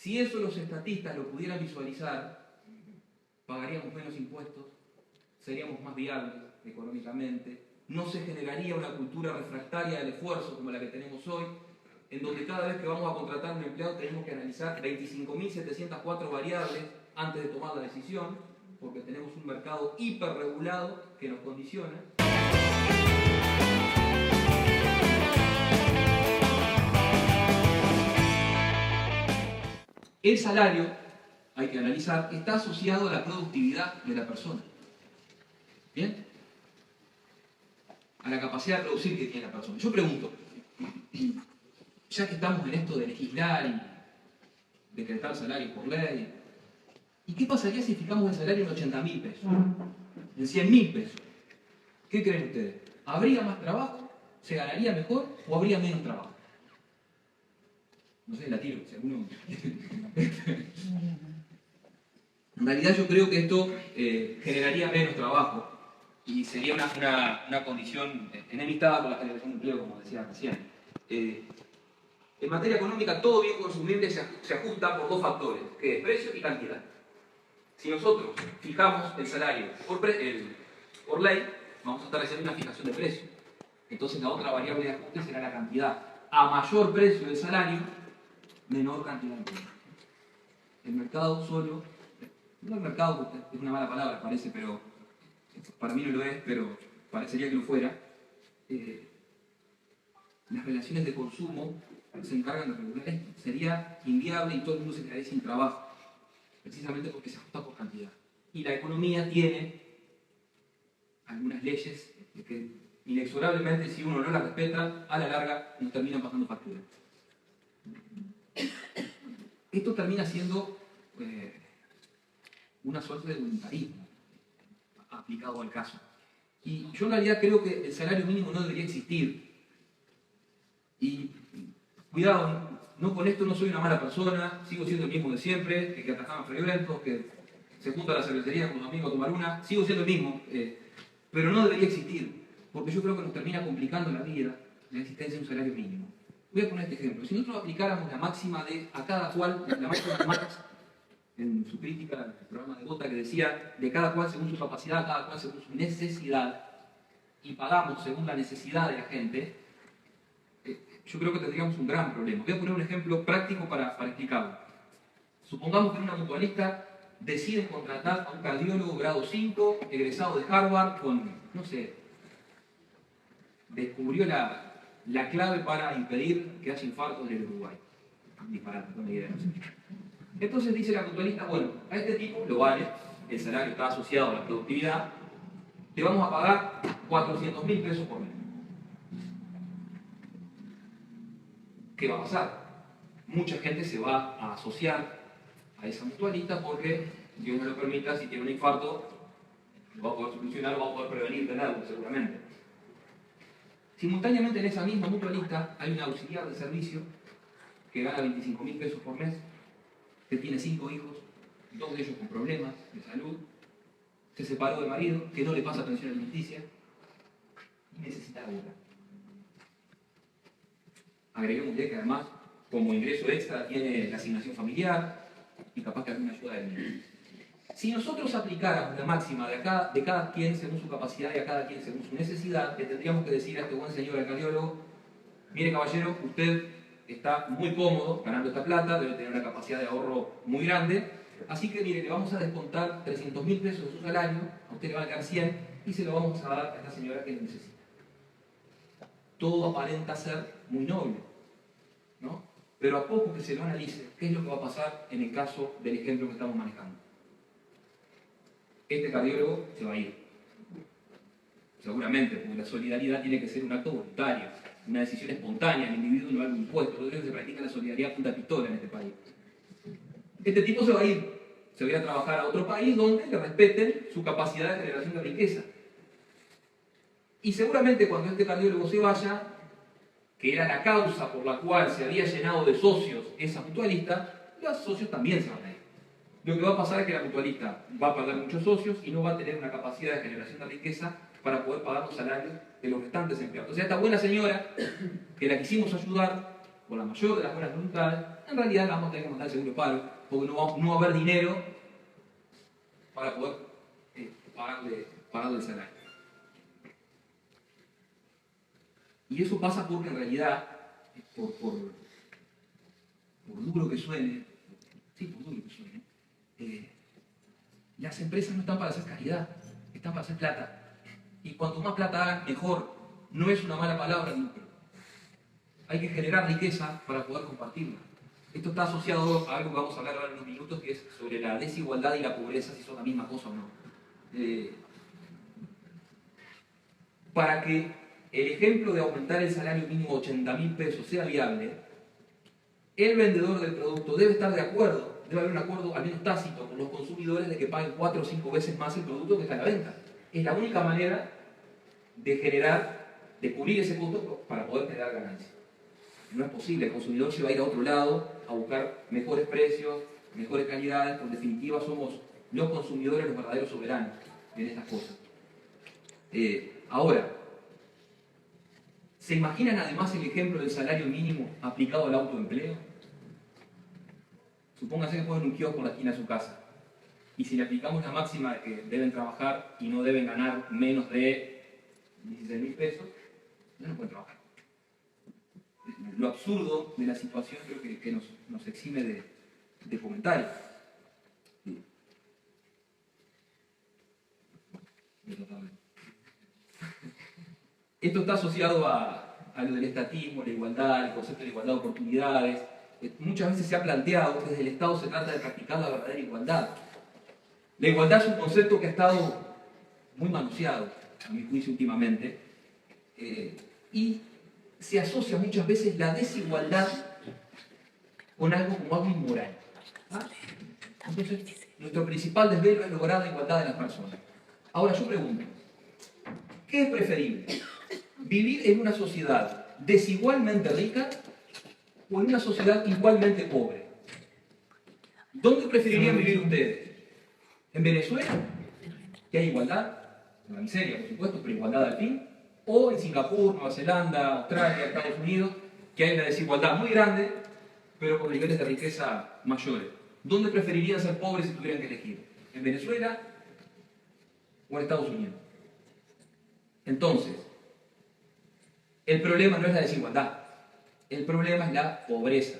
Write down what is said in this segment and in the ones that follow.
Si eso los estatistas lo pudieran visualizar, pagaríamos menos impuestos, seríamos más viables económicamente, no se generaría una cultura refractaria del esfuerzo como la que tenemos hoy, en donde cada vez que vamos a contratar a un empleado tenemos que analizar 25.704 variables antes de tomar la decisión, porque tenemos un mercado hiperregulado que nos condiciona. El salario, hay que analizar, está asociado a la productividad de la persona. ¿Bien? A la capacidad de producir que tiene la persona. Yo pregunto, ya que estamos en esto de legislar y decretar salarios por ley, ¿y qué pasaría si fijamos el salario en 80.000 pesos? En 100.000 pesos. ¿Qué creen ustedes? ¿Habría más trabajo? ¿Se ganaría mejor o habría menos trabajo? No sé, la tiro, si alguno... En realidad yo creo que esto generaría menos trabajo y sería una condición enemistada con la generación de empleo, como decía recién. En materia económica, todo bien consumible se ajusta por dos factores, que es precio y cantidad. Si nosotros fijamos el salario por ley, vamos a estar haciendo una fijación de precio. Entonces la otra variable de ajuste será la cantidad. A mayor precio del salario, menor cantidad de empleo. El mercado solo, no el mercado, es una mala palabra, parece, pero para mí no lo es, pero parecería que lo fuera. Las relaciones de consumo se encargan de regular esto. Sería inviable y todo el mundo se quedaría sin trabajo, precisamente porque se ajusta por cantidad. Y la economía tiene algunas leyes que inexorablemente, si uno no las respeta, a la larga nos terminan pasando factura. Esto termina siendo una suerte de voluntarismo aplicado al caso. Y yo en realidad creo que el salario mínimo no debería existir. Y cuidado, no con esto no soy una mala persona, sigo siendo el mismo de siempre, el que atajaba friolentos, que se junta a la cervecería con los amigos a tomar una, sigo siendo el mismo, pero no debería existir, porque yo creo que nos termina complicando la vida la existencia de un salario mínimo. Voy a poner este ejemplo. Si nosotros aplicáramos la máxima de a cada cual, la máxima de Marx, en su crítica al programa de Gotha, que decía de cada cual según su capacidad, cada cual según su necesidad, y pagamos según la necesidad de la gente, yo creo que tendríamos un gran problema. Voy a poner un ejemplo práctico para explicarlo. Supongamos que en una mutualista deciden contratar a un cardiólogo grado 5, egresado de Harvard, con, no sé, descubrió la clave para impedir que haya infartos en el Uruguay. Disparate, no me idea, no sé. Entonces dice la mutualista, bueno, a este tipo lo vale, el salario está asociado a la productividad, le vamos a pagar 400.000 pesos por mes. ¿Qué va a pasar? Mucha gente se va a asociar a esa mutualista porque, Dios no lo permita, si tiene un infarto, lo va a poder solucionar, lo va a poder prevenir tenerlo, seguramente. Simultáneamente en esa misma mutualista hay un auxiliar de servicio que gana 25.000 pesos por mes, que tiene 5 hijos, 2 de ellos con problemas de salud, se separó de marido, que no le pasa pensión alimenticia y necesita ayuda. Agreguemos que además, como ingreso extra, tiene la asignación familiar y capaz que alguna ayuda del niño. Si nosotros aplicáramos la máxima de cada quien según su capacidad y a cada quien según su necesidad, le tendríamos que decir a este buen señor, al cardiólogo, mire caballero, usted está muy cómodo ganando esta plata, debe tener una capacidad de ahorro muy grande, así que mire, le vamos a descontar 300.000 pesos de su salario, a usted le van a quedar 100 y se lo vamos a dar a esta señora que necesita. Todo aparenta ser muy noble, ¿no? Pero a poco que se lo analice, ¿qué es lo que va a pasar en el caso del ejemplo que estamos manejando? Este cardiólogo se va a ir. Seguramente, porque la solidaridad tiene que ser un acto voluntario, una decisión espontánea, el individuo no algo impuesto. Por eso se practica la solidaridad a punta pistola en este país. Este tipo se va a ir, se va a ir a trabajar a otro país donde le respeten su capacidad de generación de riqueza. Y seguramente cuando este cardiólogo se vaya, que era la causa por la cual se había llenado de socios esa mutualista, los socios también se van a ir. Lo que va a pasar es que la mutualista va a perder muchos socios y no va a tener una capacidad de generación de riqueza para poder pagar los salarios de los restantes empleados. O sea, esta buena señora, que la quisimos ayudar con la mayor de las buenas voluntades, en realidad vamos a tener que mandar el seguro de paro, porque no va a haber dinero para poder pagarle el salario. Y eso pasa porque en realidad, por duro que suene, las empresas no están para hacer caridad, están para hacer plata. Y cuanto más plata hagan, mejor. No es una mala palabra, lucro. Hay que generar riqueza para poder compartirla. Esto está asociado a algo que vamos a hablar ahora en unos minutos, que es sobre la desigualdad y la pobreza, si son la misma cosa o no. Para que el ejemplo de aumentar el salario mínimo a 80.000 pesos sea viable, el vendedor del producto debe estar de acuerdo, debe haber un acuerdo al menos tácito con los consumidores de que paguen 4 o 5 veces más el producto que está a la venta. Es la única manera de cubrir ese costo para poder generar ganancias. No es posible, el consumidor se va a ir a otro lado a buscar mejores precios, mejores calidades, en definitiva somos los consumidores los verdaderos soberanos en estas cosas. Ahora, ¿se imaginan además el ejemplo del salario mínimo aplicado al autoempleo? Supóngase que ponen un kiosco en la esquina de su casa y si le aplicamos la máxima de que deben trabajar y no deben ganar menos de 16.000 pesos, no pueden trabajar. Lo absurdo de la situación creo que nos exime de comentarios. Esto está asociado a lo del estatismo, la igualdad, el concepto de igualdad de oportunidades. Muchas veces se ha planteado que desde el Estado se trata de practicar la verdadera igualdad. La igualdad es un concepto que ha estado muy manoseado, a mi juicio, últimamente, y se asocia muchas veces la desigualdad con algo como algo inmoral. Entonces, nuestro principal desvelo es lograr la igualdad de las personas. Ahora yo pregunto, ¿qué es preferible? ¿Vivir en una sociedad desigualmente rica o en una sociedad igualmente pobre? ¿Dónde preferirían vivir ustedes? ¿En Venezuela? ¿Que hay igualdad? En la miseria, por supuesto, pero igualdad al fin. ¿O en Singapur, Nueva Zelanda, Australia, Estados Unidos, que hay una desigualdad muy grande, pero con niveles de riqueza mayores? ¿Dónde preferirían ser pobres si tuvieran que elegir? ¿En Venezuela o en Estados Unidos? Entonces, el problema no es la desigualdad, el problema es la pobreza.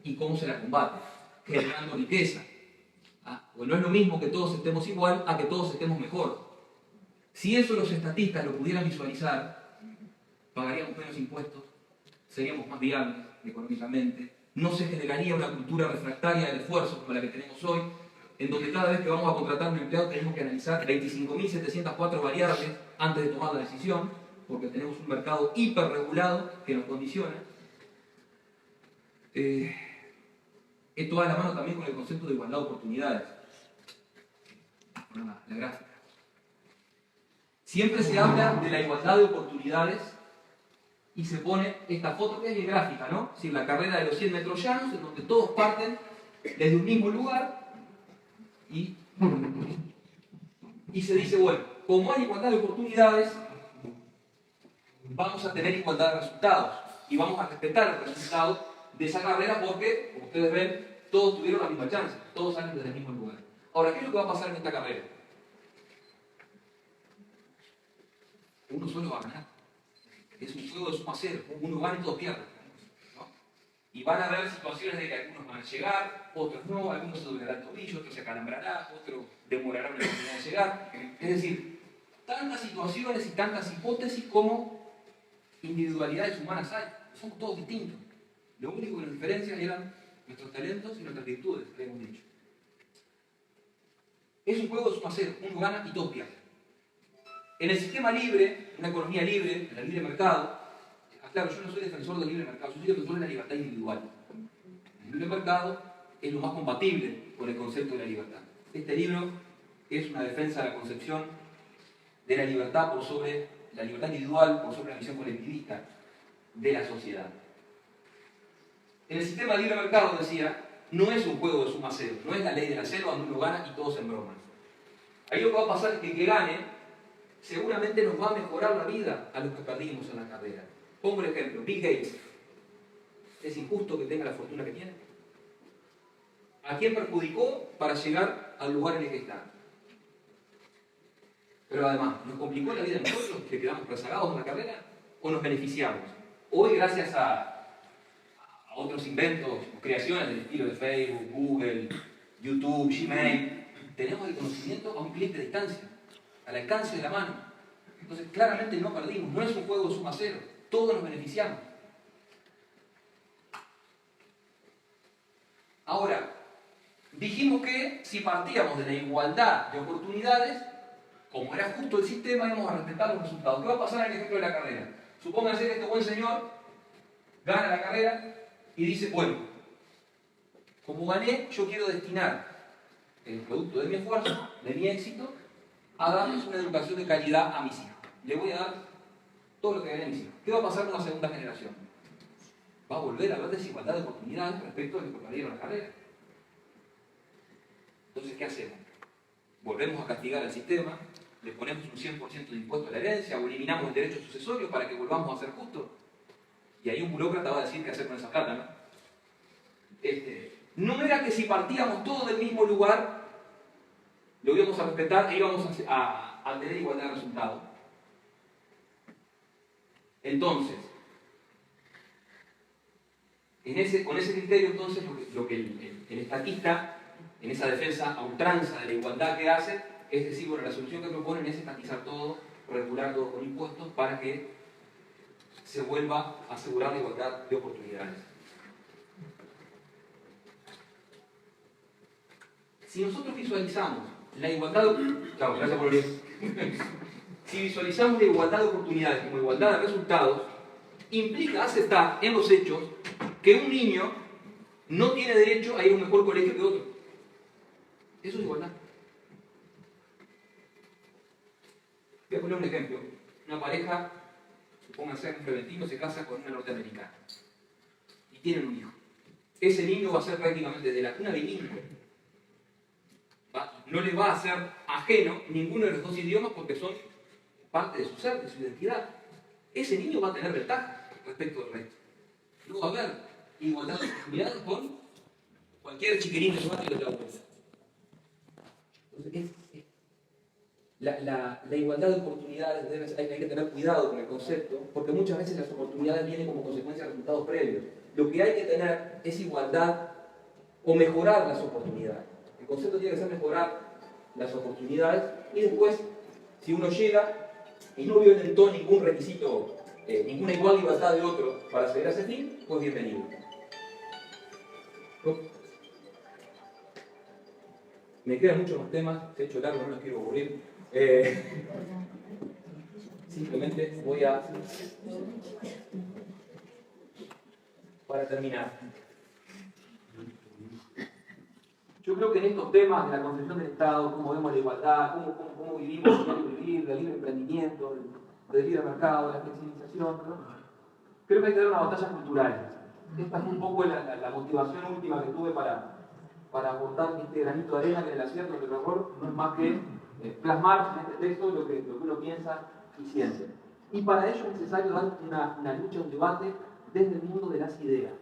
¿Y cómo se la combate? Generando riqueza. Porque no es lo mismo que todos estemos igual a que todos estemos mejor. Si eso los estatistas lo pudieran visualizar, pagaríamos menos impuestos, seríamos más viables económicamente, no se generaría una cultura refractaria del esfuerzo como la que tenemos hoy, en donde cada vez que vamos a contratar a un empleado tenemos que analizar 25.704 variables antes de tomar la decisión, porque tenemos un mercado hiperregulado que nos condiciona. Esto va de la mano también con el concepto de igualdad de oportunidades. La gráfica. Siempre se habla de la igualdad de oportunidades y se pone esta foto que es mi gráfica, ¿no? Es decir, la carrera de los 100 metros llanos, en donde todos parten desde un mismo lugar y se dice, bueno, como hay igualdad de oportunidades, vamos a tener igualdad de resultados y vamos a respetar el resultado de esa carrera porque, como ustedes ven, todos tuvieron la misma chance, todos salen desde el mismo lugar. Ahora, ¿qué es lo que va a pasar en esta carrera? Uno solo va a ganar. Es un juego de suma cero, uno gana y todos pierden, ¿no? Y van a haber situaciones de que algunos van a llegar, otros no, algunos se doblarán el tobillo, otros se acalambrarán, otros demorarán la oportunidad de llegar. Es decir, tantas situaciones y tantas hipótesis como individualidades humanas hay. Somos todos distintos. Lo único que nos diferencia eran nuestros talentos y nuestras virtudes, que hemos dicho. Es un juego de suma cero, uno gana y todos pierden. En el sistema libre, una economía libre, en el libre mercado, claro, yo no soy defensor del libre mercado, yo soy defensor de la libertad individual. El libre mercado es lo más compatible con el concepto de la libertad. Este libro es una defensa de la concepción de la libertad por sobre la libertad individual, por sobre la visión colectivista de la sociedad. En el sistema de libre mercado, decía, no es un juego de suma cero, no es la ley de la selva donde uno gana y todos se embroman. Ahí lo que va a pasar es que el que gane seguramente nos va a mejorar la vida a los que perdimos en la carrera. Pongo el ejemplo, Bill Gates. ¿Es injusto que tenga la fortuna que tiene? ¿A quién perjudicó para llegar al lugar en el que está? Pero además, ¿nos complicó la vida a nosotros, que quedamos rezagados en la carrera? ¿O nos beneficiamos? Hoy, gracias a otros inventos o creaciones del estilo de Facebook, Google, YouTube, Gmail, tenemos el conocimiento a un clic de distancia, al alcance de la mano. Entonces, claramente no perdimos, no es un juego de suma cero, todos nos beneficiamos. Ahora, dijimos que si partíamos de la igualdad de oportunidades, como era justo el sistema, íbamos a respetar los resultados. ¿Qué va a pasar en el ejemplo de la carrera? Supónganse que este buen señor gana la carrera y dice, bueno, como gané, yo quiero destinar el producto de mi esfuerzo, de mi éxito, a darles una educación de calidad a mis hijos. Le voy a dar todo lo que gané a mis hijos. ¿Qué va a pasar con la segunda generación? Va a volver a haber desigualdad de oportunidades respecto a los que perdieron la carrera. Entonces, ¿qué hacemos? Volvemos a castigar al sistema, le ponemos un 100% de impuesto a la herencia o eliminamos el derecho sucesorio para que volvamos a ser justos. Y ahí un burócrata va a decir qué hacer con esa plata, ¿no? No era que si partíamos todos del mismo lugar, lo íbamos a respetar e íbamos a tener igualdad de resultados. Entonces, con ese criterio, entonces, lo que el estatista, en esa defensa a ultranza de la igualdad que hace, es decir, bueno, la solución que proponen es estatizar todo, regular todo con impuestos para que se vuelva a asegurar la igualdad de oportunidades. Si nosotros visualizamos la igualdad de... Chao, gracias por venir. Si visualizamos la igualdad de oportunidades como igualdad de resultados, implica aceptar en los hechos que un niño no tiene derecho a ir a un mejor colegio que otro. Eso es igualdad. Voy a poner un ejemplo. Una pareja, supónganse en preventivo, se casa con una norteamericana y tienen un hijo. Ese niño va a ser prácticamente de la cuna bilingüe. No le va a ser ajeno ninguno de los dos idiomas porque son parte de su ser, de su identidad. Ese niño va a tener ventaja respecto del resto. No va a haber igualdad de oportunidades con cualquier chiquirín de su barrio de la vuelta. Entonces, la igualdad de oportunidades, hay que tener cuidado con el concepto, porque muchas veces las oportunidades vienen como consecuencia de resultados previos. Lo que hay que tener es igualdad o mejorar las oportunidades. El concepto tiene que ser mejorar las oportunidades y después, si uno llega y no violentó ningún requisito, ninguna igual libertad de otro para acceder a ese fin, pues bienvenido. Me quedan muchos más temas, he hecho largo, no los quiero aburrir. Simplemente voy a... Para terminar. Yo creo que en estos temas de la concepción del Estado, cómo vemos la igualdad, cómo vivimos el libre vivir, del libre emprendimiento, del libre mercado, de la flexibilización, ¿no? Creo que hay que dar una batalla cultural. Esta es un poco la motivación última que tuve para aportar este granito de arena que en el acierto, que el error no es más que plasmar en este texto lo que uno piensa y siente. Y para ello es necesario dar una lucha, un debate desde el mundo de las ideas.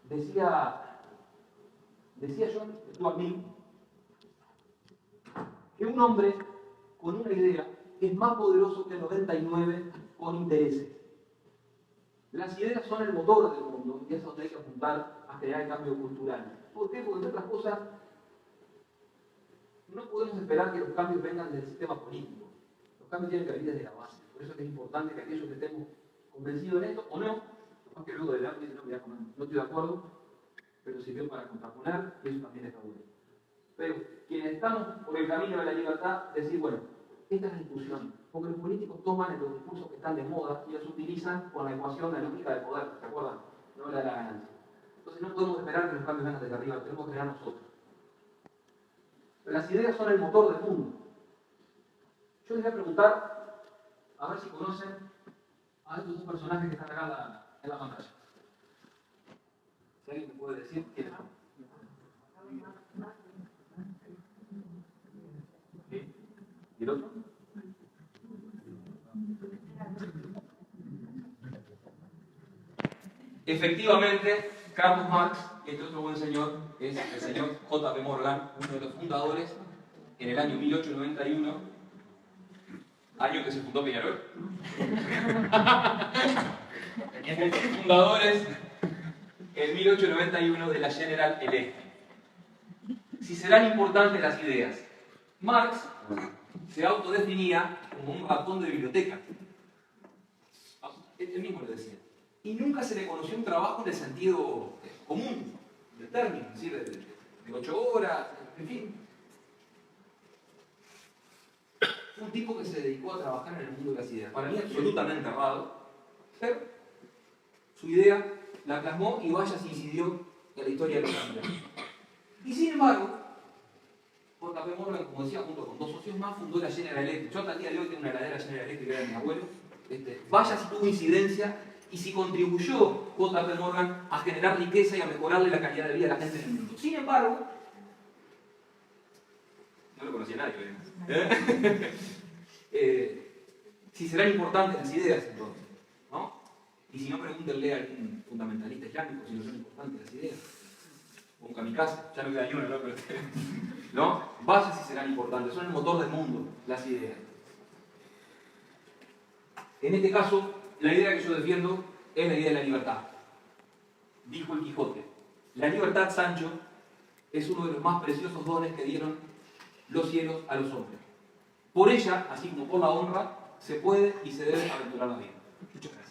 Decía John Stuart Mill que un hombre con una idea es más poderoso que el 99 con intereses. Las ideas son el motor del mundo y es donde hay que apuntar a crear el cambio cultural. ¿Por qué? Porque entre otras cosas no podemos esperar que los cambios vengan del sistema político. Los cambios tienen que venir desde la base. Por eso es importante que aquellos que estemos convencidos en esto o no, aunque luego de debate dicen, no estoy de acuerdo, pero sirvió para contraponer y eso también está bueno. Pero quienes estamos por el camino de la libertad, decir, bueno, esta es la discusión, porque los políticos toman los discursos que están de moda y los utilizan con la ecuación, la lógica del poder, ¿se acuerdan? No la de la ganancia. Entonces no podemos esperar que los cambios vengan desde arriba, tenemos que crear nosotros. Pero las ideas son el motor del mundo. Yo les voy a preguntar, a ver si conocen a estos dos personajes que están acá en la pantalla. Si alguien me puede decir quiénes son. ¿Sí? ¿Y el otro? Efectivamente, Carlos Marx, y este otro buen señor es el señor J.P. Morgan, uno de los fundadores, en el año 1891, año que se fundó Peñarol. Fundadores en 1891 de la General Electric. Si serán importantes las ideas. Marx se autodefinía como un ratón de biblioteca. Él mismo lo decía. Y nunca se le conoció un trabajo en el sentido común del término, es decir, de 8 horas, en fin. Fue un tipo que se dedicó a trabajar en el mundo de las ideas. Para mí absolutamente errado, pero su idea la plasmó y vaya si incidió en la historia de los hombres. Y sin embargo, J.P. Morgan, como decía, junto con 2 socios más, fundó la General Electric. Yo hasta el día de hoy tengo una heladera General Electric que era de mi abuelo. Vaya si tuvo incidencia y si contribuyó J.P. Morgan a generar riqueza y a mejorarle la calidad de vida a la gente en el mundo. Sin embargo, no lo conocía nadie, si serán importantes las ideas entonces, ¿no? Y si no, pregúntenle a algún fundamentalista islámico si no son importantes las ideas. O un kamikaze, ya no queda ni uno, ¿no? Pero, ¿no? Vaya si serán importantes, son el motor del mundo, las ideas. En este caso, la idea que yo defiendo es la idea de la libertad. Dijo el Quijote: la libertad, Sancho, es uno de los más preciosos dones que dieron los cielos a los hombres. Por ella, así como por la honra, se puede y se debe aventurar la vida. Muchas gracias.